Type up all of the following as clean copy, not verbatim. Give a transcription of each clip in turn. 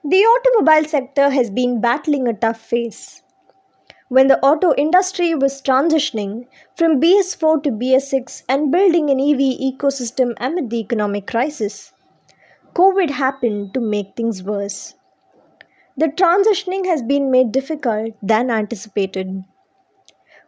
The automobile sector has been battling a tough phase. When the auto industry was transitioning from BS4 to BS6 and building an EV ecosystem amid the economic crisis, COVID happened to make things worse. The transitioning has been made difficult than anticipated.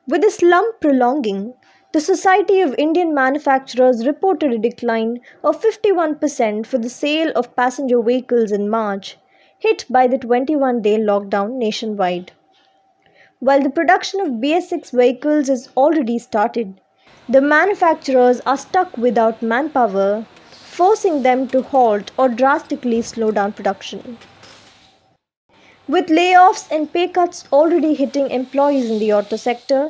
With the slump prolonging, the Society of Indian Manufacturers reported a decline of 51% for the sale of passenger vehicles in March, hit by the 21-day lockdown nationwide. While the production of BS6 vehicles is already started, the manufacturers are stuck without manpower, forcing them to halt or drastically slow down production. With layoffs and pay cuts already hitting employees in the auto sector,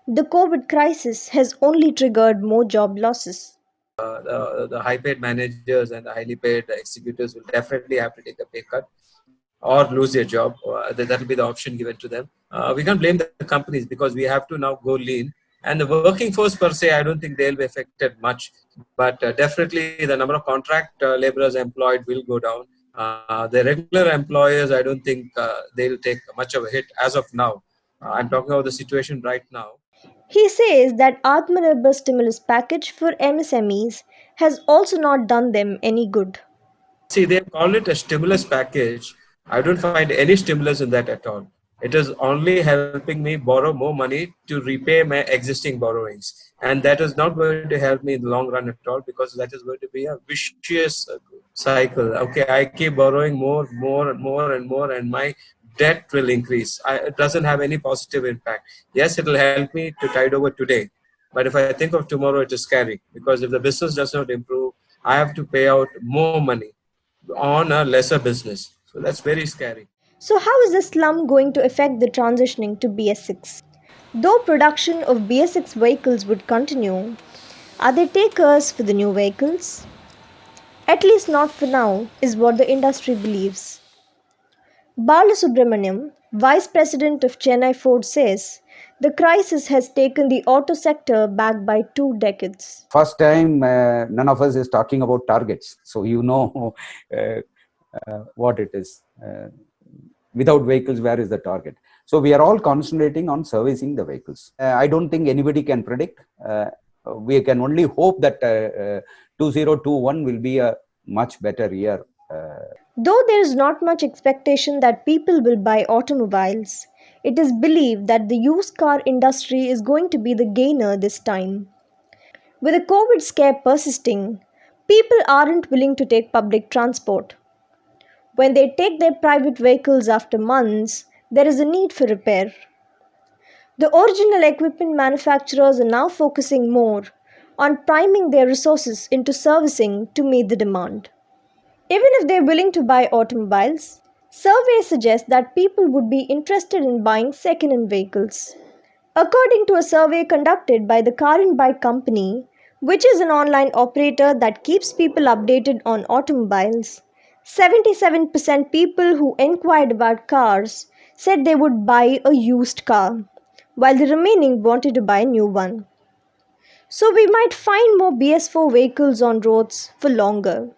the COVID crisis has only triggered more job losses. The high paid managers and the highly paid executives will definitely have to take a pay cut or lose their job. That will be the option given to them. We can't blame the companies because we have to now go lean. And the working force per se, I don't think they'll be affected much. But definitely the number of contract laborers employed will go down. The regular employers, I don't think they'll take much of a hit as of now. I'm talking about the situation right now. He says that Atmanirbhar stimulus package for MSMEs has also not done them any good. See, they call it a stimulus package. I don't find any stimulus in that at all. It is only helping me borrow more money to repay my existing borrowings. And that is not going to help me in the long run at all because that is going to be a vicious cycle. Okay, I keep borrowing more, and my debt will increase. It doesn't have any positive impact. Yes, it will help me to tide over today. But if I think of tomorrow, it is scary because if the business does not improve, I have to pay out more money on a lesser business. So that's very scary. So, how is the slum going to affect the transitioning to BS6? Though production of BS6 vehicles would continue, are they takers for the new vehicles? At least not for now, is what the industry believes. Balasubramaniam, Vice President of Chennai Ford, says the crisis has taken the auto sector back by 2 decades. First time, none of us is talking about targets. So you know what it is. Without vehicles, where is the target? So we are all concentrating on servicing the vehicles. I don't think anybody can predict. We can only hope that 2021 will be a much better year. Though there is not much expectation that people will buy automobiles, it is believed that the used car industry is going to be the gainer this time. With the COVID scare persisting, people aren't willing to take public transport. When they take their private vehicles after months, there is a need for repair. The original equipment manufacturers are now focusing more on priming their resources into servicing to meet the demand. Even if they're willing to buy automobiles, surveys suggest that people would be interested in buying second-hand vehicles. According to a survey conducted by the Car and Bike Company, which is an online operator that keeps people updated on automobiles, 77% people who inquired about cars said they would buy a used car, while the remaining wanted to buy a new one. So we might find more BS4 vehicles on roads for longer.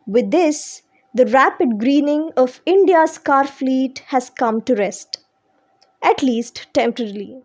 With this, the rapid greening of India's car fleet has come to rest, at least temporarily.